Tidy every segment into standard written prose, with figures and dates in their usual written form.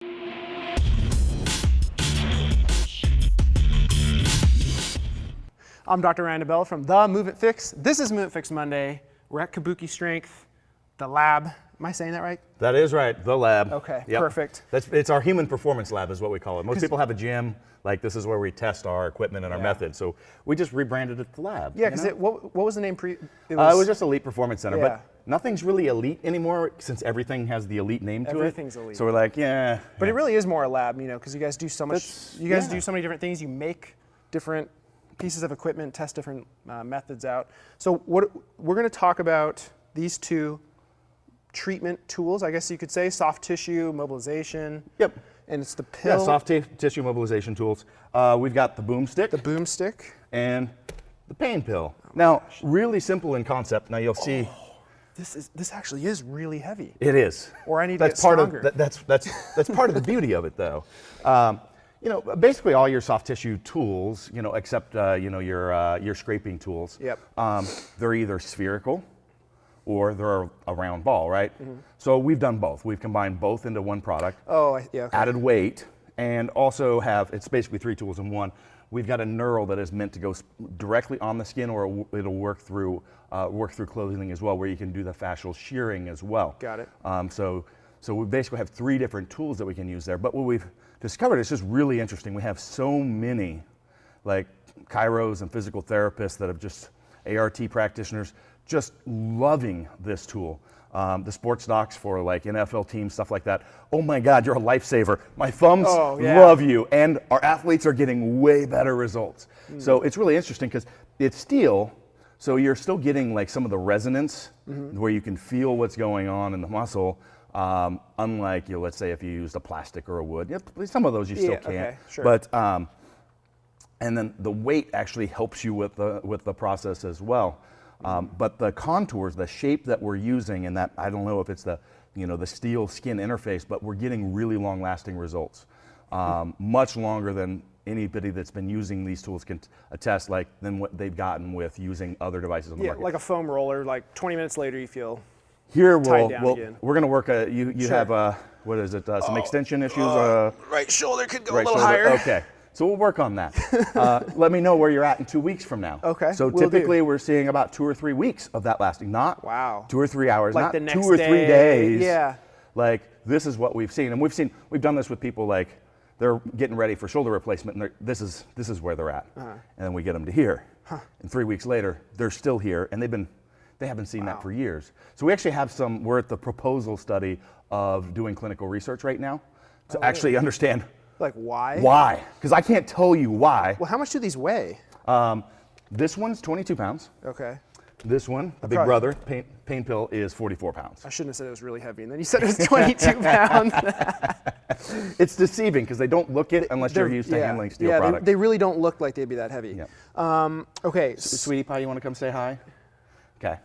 I'm Dr. Ryan DeBell from The Movement Fix. This is Movement Fix Monday. We're at Kabuki Strength, the lab. Am I saying that right? That is right, the lab. Okay, Yep. perfect. It's our human performance lab is what we call it. Most people have a gym, like this is where we test our equipment and our methods. So we just rebranded it the lab. Yeah, because what was the name it was just Elite Performance Center, Yeah. but nothing's really elite anymore since everything has the elite name to it. Everything's elite. So we're like, yeah. But it really is more a lab, you know, because you guys do so much. You guys do so many different things. You make different pieces of equipment, test different methods out. So we're going to talk about these two treatment tools, I guess you could say, soft tissue mobilization. Yep. And it's the pill. Yeah, soft tissue mobilization tools. We've got the Boomstick. The Boomstick. And the Painpill. Now, really simple in concept. Now you'll see. This actually is really heavy. It is. Or I need to get stronger. That's part of the beauty of it, though. You know, basically all your soft tissue tools, you know, except you know your scraping tools. Yep. They're either spherical, or they're a round ball, right? Mm-hmm. So we've done both. We've combined both into one product. Oh, yeah. Okay. Added weight, and also it's basically 3 tools in one. We've got a knurl that is meant to go directly on the skin, or it'll work through clothing as well, where you can do the fascial shearing as well. Got it. So we basically have 3 different tools that we can use there. But what we've discovered is just really interesting. We have so many, like chiros and physical therapists that have just ART practitioners just loving this tool. The sports docs for like NFL teams, stuff like that. Oh my God, you're a lifesaver. My thumbs love you. And our athletes are getting way better results. So it's really interesting because it's steel, so you're still getting like some of the resonance where you can feel what's going on in the muscle. Unlike, you know, let's say if you used a plastic or a wood, some of those you still can't. Okay, sure. But and then the weight actually helps you with the process as well. But the contours, the shape that we're using, and that I don't know if it's the steel skin interface, but we're getting really long-lasting results, much longer than anybody that's been using these tools can attest, than what they've gotten with using other devices on the market. Like a foam roller. Like 20 minutes later, you feel. Here again. we're going to work. You have what is it? Some extension issues. Right shoulder could go right a little shoulder. higher. Okay. So we'll work on that. Let me know where you're at in 2 weeks from now. Okay. So typically we're seeing about 2 or 3 weeks of that lasting, not 2 or 3 hours, like not the next 2 or 3 days. Yeah. Like this is what we've seen, and we've done this with people like they're getting ready for shoulder replacement, and this is where they're at, and then we get them to here, and 3 weeks later they're still here, and they haven't seen that for years. So we actually have we're at the proposal study of doing clinical research right now to actually understand. Like why? Why? Because I can't tell you why. Well, how much do these weigh? This one's 22 pounds. Okay. This one, the big brother, Painpill, is 44 pounds. I shouldn't have said it was really heavy, and then you said it was 22 pounds. It's deceiving because they don't look it unless you're used to handling steel products. They really don't look like they'd be that heavy. Yeah. Okay. Sweetie Pie, you want to come say hi? Okay.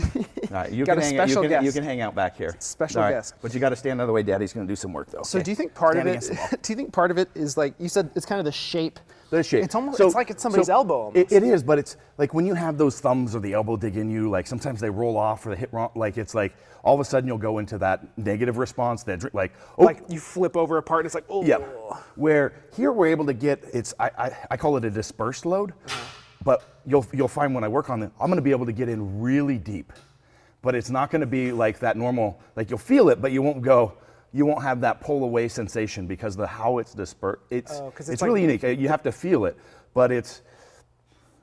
All right, you Got can a hang special guest. You can hang out back here. Special guest. But you got to stand the other way. Daddy's going to do some work though. So okay? do you think part of it? Do you think part of it is like you said? It's kind of the shape. The shape. It's almost. It's like it's somebody's elbow. Almost. It is, but it's like when you have those thumbs or the elbow dig in you. Like sometimes they roll off or they hit wrong. Like it's like all of a sudden you'll go into that negative response. That like you flip over a part. And it's like oh. Yeah. Where here we're able to get I call it a dispersed load, but you'll find when I work on it, I'm going to be able to get in really deep. But it's not going to be like that normal, like you'll feel it, but you won't have that pull away sensation because how it's dispersed. It's really unique. You have to feel it, but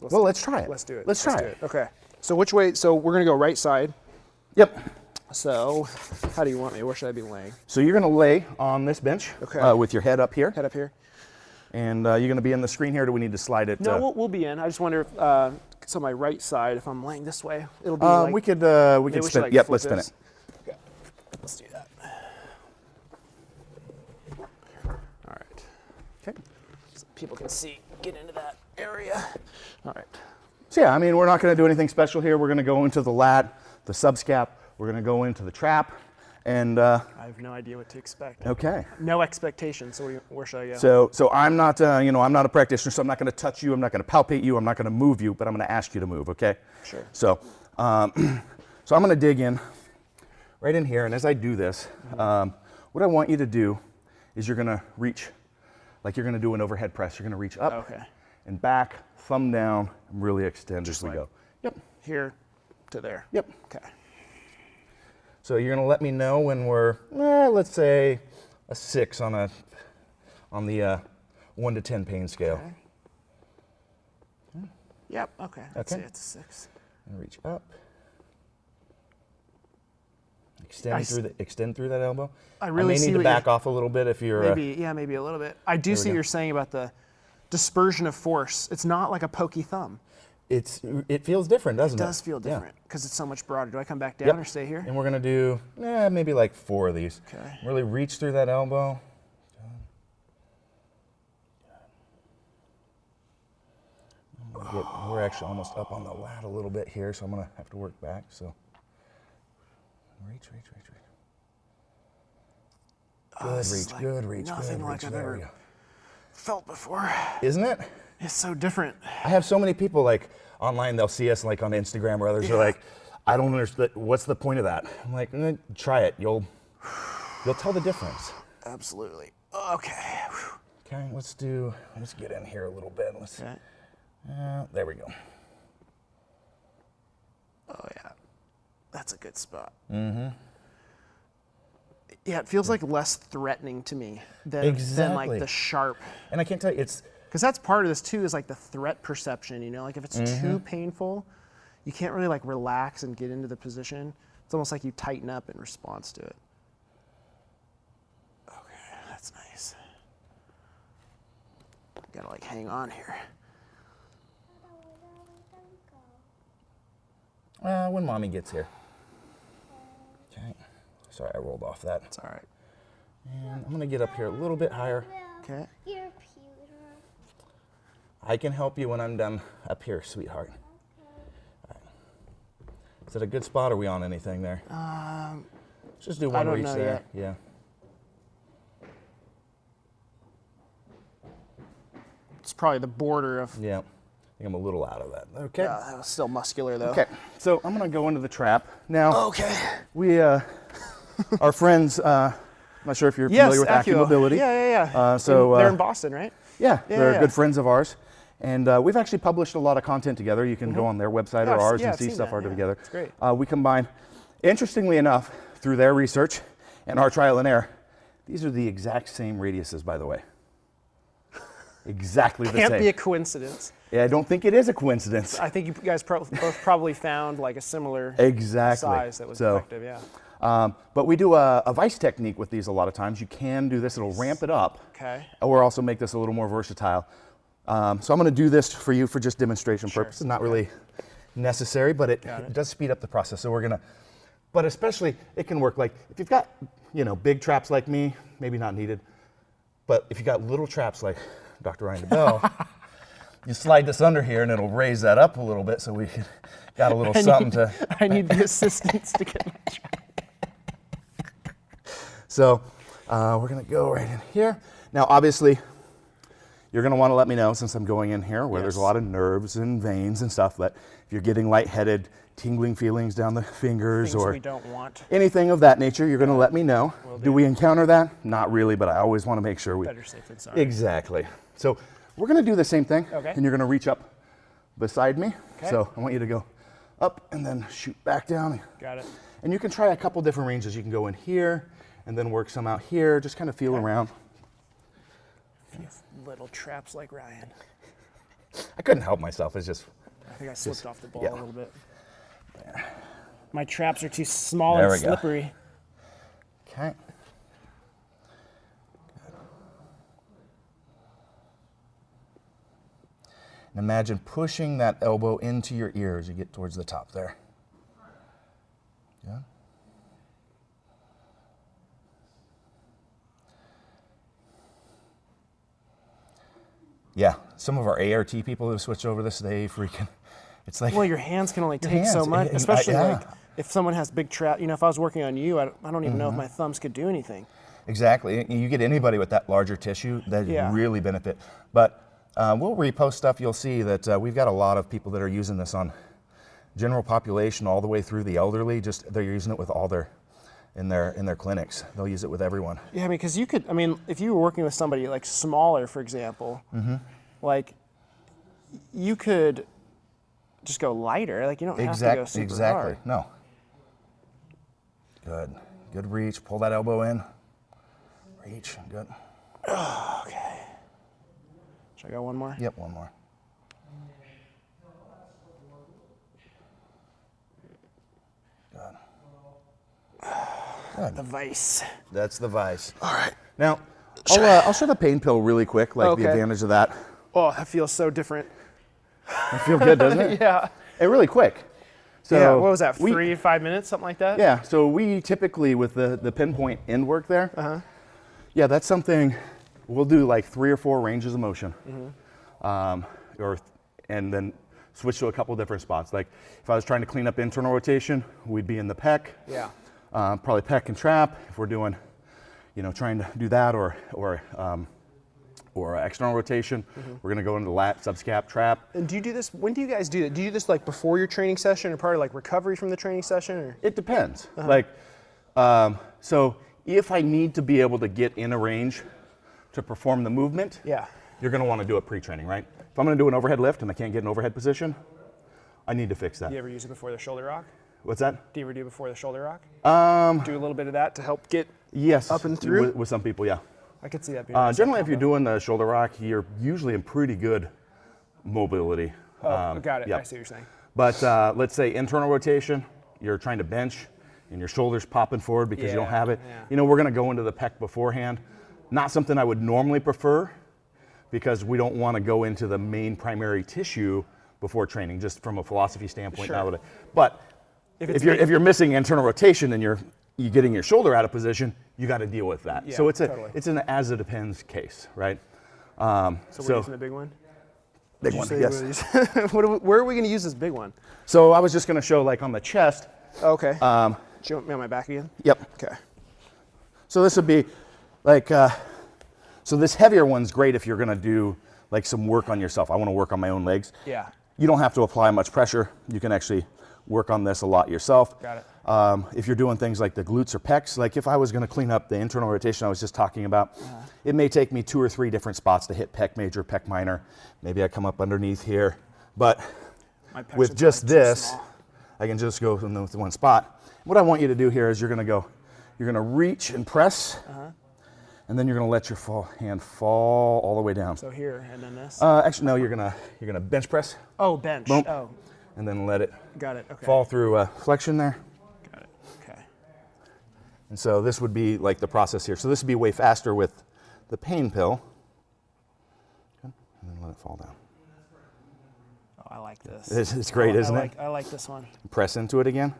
let's try it. Let's do it. Let's try it. Okay. So which way? So we're going to go right side. Yep. So how do you want me? Where should I be laying? So you're going to lay on this bench with your head up here. Head up here. And you're going to be in the screen here. Do we need to slide it? No, we'll be in. I just wonder if, so my right side, if I'm laying this way, it'll be like... we could spin it. Yep, let's spin it. Okay. Let's do that. All right. Okay. So people can see, get into that area. All right. So yeah, I mean, we're not going to do anything special here. We're going to go into the lat, the subscap. We're going to go into the trap. And I have no idea what to expect. Okay. No expectations. So where should I go? So I'm not, I'm not a practitioner, so I'm not going to touch you. I'm not going to palpate you. I'm not going to move you, but I'm going to ask you to move. Okay. Sure. So, so I'm going to dig in right in here, and as I do this, what I want you to do is you're gonna reach, like you're gonna do an overhead press. You're gonna reach up Okay. and back, thumb down, and really extend as we go. Yep. Here to there. Yep. Okay. So you're gonna let me know when we're, let's say, a 6 on the 1 to 10 pain scale. Okay. Yep. Okay. Let's say it's a 6. And reach up. Extend through that elbow. I really may see need to what back off a little bit if you're. Maybe a little bit. I do see what you're saying about the dispersion of force. It's not like a pokey thumb. It feels different, doesn't it? It does feel different because it's so much broader. Do I come back down or stay here? And we're gonna do maybe like 4 of these. Okay. Really reach through that elbow. We're actually almost up on the lat a little bit here, so I'm gonna have to work back. So reach. Good reach. Nothing like I've ever felt before. Isn't it? It's so different. I have so many people like online, they'll see us like on Instagram or others are like, I don't understand, what's the point of that? I'm like, try it, you'll tell the difference. Absolutely. Okay. Okay, let's get in here a little bit. There we go. Oh yeah, that's a good spot. Mm-hmm. Yeah, it feels like less threatening to me than like the sharp. And I can't tell you, it's because that's part of this too, is like the threat perception. You know, like if it's too painful, you can't really like relax and get into the position. It's almost like you tighten up in response to it. Okay, that's nice. Gotta like hang on here. When mommy gets here. Okay. Sorry, I rolled off that. It's all right. And I'm gonna get up here a little bit higher. Okay. I can help you when I'm done up here, sweetheart. All right. Is that a good spot? Are we on anything there? Let's just do one reach there. Yeah. It's probably the border of. Yeah. I think I'm a little out of that. Okay. Yeah, that was still muscular though. Okay. So I'm gonna go into the trap now. Okay. We our friends. I'm not sure if you're familiar with AccuMobility. Yeah. So they're in Boston, right? Yeah, they're good friends of ours. And we've actually published a lot of content together. You can go on their website or ours and see stuff together. It's great. We combine, interestingly enough, through their research and our trial and error, these are the exact same radiuses, by the way. Exactly the same. Can't be a coincidence. Yeah, I don't think it is a coincidence. I think you guys both probably found like a similar size that was effective, yeah. But we do a vice technique with these a lot of times. You can do this, it'll ramp it up. Okay. Or also make this a little more versatile. So I'm gonna do this for you for just demonstration purposes. Not really necessary, but it does speed up the process. So we're gonna, but especially it can work like, if you've got, big traps like me, maybe not needed. But if you got little traps like Dr. Ryan DeBell, you slide this under here and it'll raise that up a little bit so we got a little something to. I need the assistance to get my trap. So we're gonna go right in here. Now obviously, you're gonna wanna let me know, since I'm going in here where there's a lot of nerves and veins and stuff, that if you're getting lightheaded, tingling feelings down the fingers, Things or we don't want. anything of that nature, you're gonna let me know. Do we encounter that? Not really, but I always wanna make sure we. Better safe than sorry. Exactly. So we're gonna do the same thing. Okay. And you're gonna reach up beside me. Okay. So I want you to go up and then shoot back down. Got it. And you can try a couple different ranges. You can go in here and then work some out here. Just kind of feel around. Little traps like Ryan. I couldn't help myself. It's just. I think I slipped off the ball a little bit. My traps are too small There and we go. slippery. Okay. And imagine pushing that elbow into your ear as you get towards the top there. Yeah. Yeah, some of our ART people who have switched over this, it's like. Well, your hands can only take so much, especially like if someone has big trap. If I was working on you, I don't even know if my thumbs could do anything. Exactly. You get anybody with that larger tissue that really benefit. But we'll repost stuff. You'll see that we've got a lot of people that are using this on general population all the way through the elderly. Just they're using it with all their in their clinics. They'll use it with everyone. Yeah, I mean, because you could, I mean, if you were working with somebody like smaller, for example, like you could just go lighter. Like you don't have to go super hard. No. Good. Good reach. Pull that elbow in. Reach. Good. Okay. Should I go one more? Yep, one more. Good. The vice. That's the vice. All right. Now, I'll show the Painpill really quick, like the advantage of that. Oh, that feels so different. It feels good, doesn't it? Yeah. And really quick. So yeah, what was that, 3 to 5 minutes, something like that? Yeah, so we typically, with the pinpoint end work there, yeah, that's something, we'll do like 3 or 4 ranges of motion. And then switch to a couple different spots. Like if I was trying to clean up internal rotation, we'd be in the pec. Yeah. Probably pec and trap if we're doing, trying to do that or external rotation. We're gonna go into the lat, subscap, trap. And do you do this, when do you guys do that? Do you do this like before your training session or part of like recovery from the training session? Or? It depends. So if I need to be able to get in a range to perform the movement, you're gonna wanna do it pre-training, right? If I'm gonna do an overhead lift and I can't get an overhead position, I need to fix that. Do you ever use it before the shoulder rock? What's that? Do you ever do before the shoulder rock? Do a little bit of that to help get up and through? With some people, yeah. I could see that being a generally, if you're doing the shoulder rock, you're usually in pretty good mobility. Got it. Yep. I see what you're saying. But let's say internal rotation, you're trying to bench and your shoulder's popping forward because you don't have it. Yeah. We're gonna go into the pec beforehand. Not something I would normally prefer because we don't want to go into the main primary tissue before training, just from a philosophy standpoint. Sure. But if you're missing internal rotation and you're getting your shoulder out of position, you got to deal with that. Yeah, so it's totally. it's an as it depends case, right? So we're using the big one? Big one, yes. Where are we going to use this big one? So I was just going to show like on the chest. Okay. Do you want me on my back again? Yep. Okay. So this would be like, so this heavier one's great if you're going to do like some work on yourself. I want to work on my own legs. Yeah. You don't have to apply much pressure. You can actually work on this a lot yourself. Got it. If you're doing things like the glutes or pecs, like if I was going to clean up the internal rotation I was just talking about, it may take me 2 or 3 different spots to hit pec major, pec minor. Maybe I come up underneath here. But with just this, I can just go in with one spot. What I want you to do here is you're going to reach and press, and then you're going to let your hand fall all the way down. So here, and then this? Actually, no, you're gonna bench press. Oh, bench. Boom. Oh. And then let it Okay. fall through flexion there. Got it. Okay. And so this would be like the process here. So this would be way faster with the Painpill. Okay. And then let it fall down. Oh, I like this. It's great, isn't it? I like this one. Press into it again.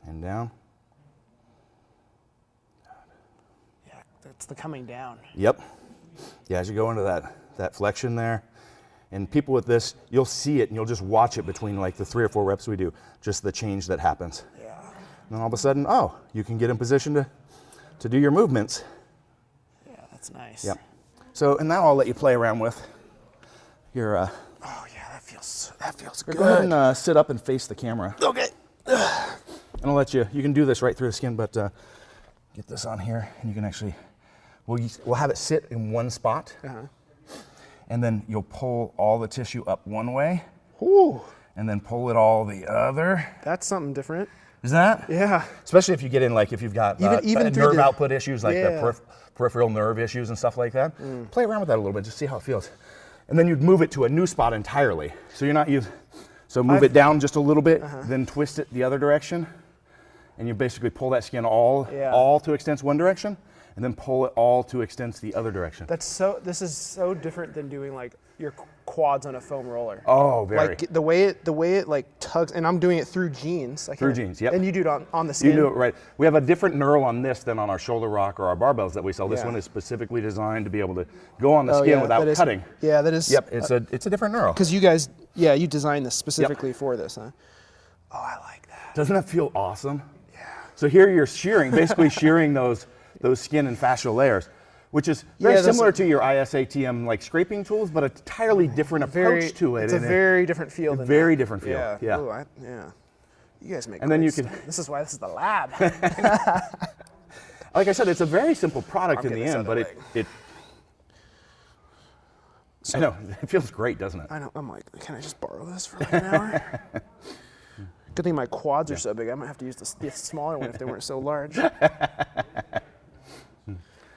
And down. Yeah, that's the coming down. Yep. Yeah, as you go into that flexion there. And people with this, you'll see it and you'll just watch it between like the 3 or 4 reps we do, just the change that happens. Yeah. And then all of a sudden, oh, you can get in position to do your movements. Yeah, that's nice. Yep. So, and now I'll let you play around with your. Oh yeah, that feels good. Go ahead and sit up and face the camera. Okay. And I'll let you can do this right through the skin, but get this on here and you can actually, we'll have it sit in one spot. And then you'll pull all the tissue up one way. Ooh. And then pull it all the other. That's something different. Is that? Yeah. Especially if you get in, like if you've got even nerve output issues, like the peripheral nerve issues and stuff like that. Play around with that a little bit, just see how it feels. And then you'd move it to a new spot entirely. So you're not so move it down just a little bit, then twist it the other direction. And you basically pull that skin all to extends one direction, and then pull it all to extends the other direction. This is so different than doing like your quads on a foam roller. Oh, very. Like the way it like tugs, and I'm doing it through jeans. Through jeans, yep. And you do it on the skin. You do it right. We have a different knurl on this than on our shoulder rock or our barbells that we sell. This one is specifically designed to be able to go on the skin without cutting. Yeah, that is. Yep, it's a different knurl. Because you guys, you designed this specifically for this, huh? Oh, I like that. Doesn't that feel awesome? Yeah. So here you're basically shearing those skin and fascial layers, which is very similar to your ISATM like scraping tools, but a entirely different approach to it. It's a very different feel. Very different feel. Yeah. Ooh, You guys make And then you great can- stuff. This is why this is the lab. Like I said, it's a very simple product I'm in the getting this end, other but it I know, it feels great, doesn't it? I know. I'm like, can I just borrow this for like an hour? Good thing my quads are so big. I might have to use the smaller one if they weren't so large.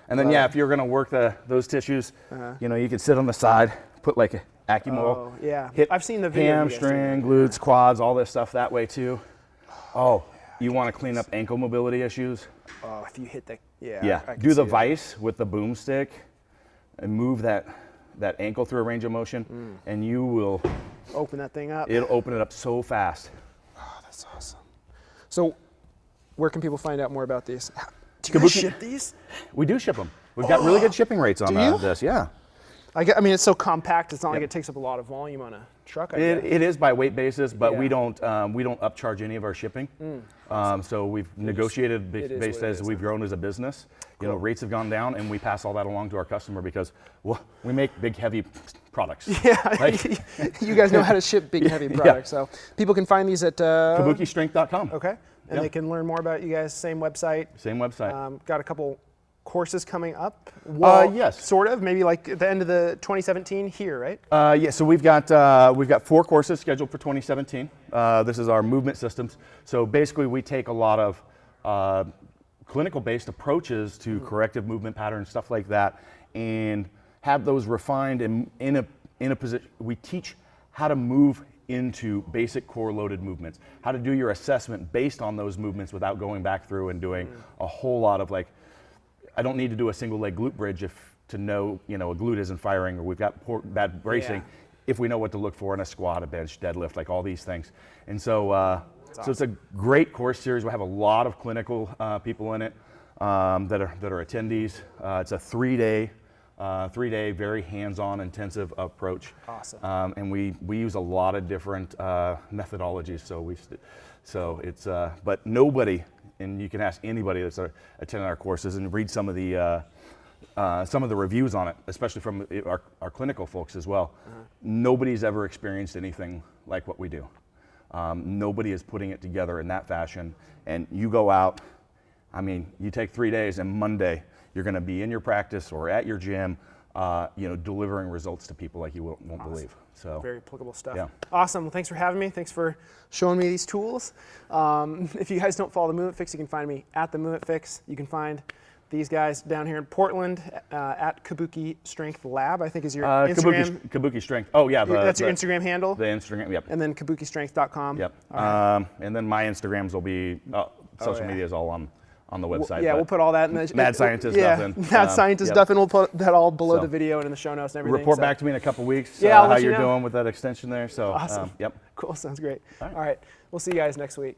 And then, yeah, if you're going to work those tissues, you know, you can sit on the side, put like a Acumol. Oh, yeah. Hit I've seen the video of you guys doing hamstring, glutes, quads, all this stuff that way too. Oh, you want to clean up ankle mobility issues? Oh, if you hit the Yeah. I can Do the see that. vice with the Boomstick and move that ankle through a range of motion, and you will. Open that thing up. It'll open it up so fast. Oh, that's awesome. So, where can people find out more about these? Do you guys ship these? We do ship them. We've got really good shipping rates on you? this. Yeah. I mean, it's so compact. It's not like it takes up a lot of volume on a truck. I guess. It is by weight basis, but Yeah. we don't upcharge any of our shipping. So we've negotiated is based what it as is. we've grown as a business. You know, rates have gone down, and we pass all that along to our customer because we make big, heavy products. Yeah, Like- you guys know how to ship big, heavy products. So people can find these at KabukiStrength.com. Okay, and Yeah. they can learn more about you guys. Same website. Same website. Got a couple courses coming up. Yes. Sort of. Maybe like at the end of the 2017 here, right? Yeah, so we've got 4 courses scheduled for 2017. This is our movement systems. So basically, we take a lot of clinical-based approaches to corrective movement patterns, stuff like that, and have those refined in a position. We teach how to move into basic core loaded movements, how to do your assessment based on those movements without going back through and doing a whole lot of like. I don't need to do a single leg glute bridge to know, you know, a glute isn't firing or we've got bad bracing. Yeah. If we know what to look for in a squat, a bench, deadlift, like all these things. And so, so it's a great course series. We have a lot of clinical people in it that are attendees. It's a 3-day, very hands-on, intensive approach. Awesome. And we use a lot of different methodologies. So it's but nobody. And you can ask anybody that's attending our courses and read some of the reviews on it, especially from our clinical folks as well. Nobody's ever experienced anything like what we do. Nobody is putting it together in that fashion. And you go out, I mean, you take 3 days, and Monday you're going to be in your practice or at your gym, you know, delivering results to people like you won't believe. So Very applicable stuff. Yeah. Awesome. Well, thanks for having me. Thanks for showing me these tools. If you guys don't follow the Movement Fix, you can find me at the Movement Fix. You can find these guys down here in Portland at Kabuki Strength Lab, I think is your Instagram. Kabuki Strength. Oh yeah, That's your Instagram handle. The Instagram. Yep. And then kabukistrength.com. Yep. All right. And then my Instagrams will be social media is all on the website. Yeah, but we'll put all that in the Mad Scientist Duffin. Mad Scientist yep. Duffin. We'll put that all below So, the video and in the show notes and everything. Report back to me in a couple weeks. Yeah, I'll how let you you're know. doing with that extension there. So Awesome. yep. Cool. Sounds great. All right. All right. We'll see you guys next week.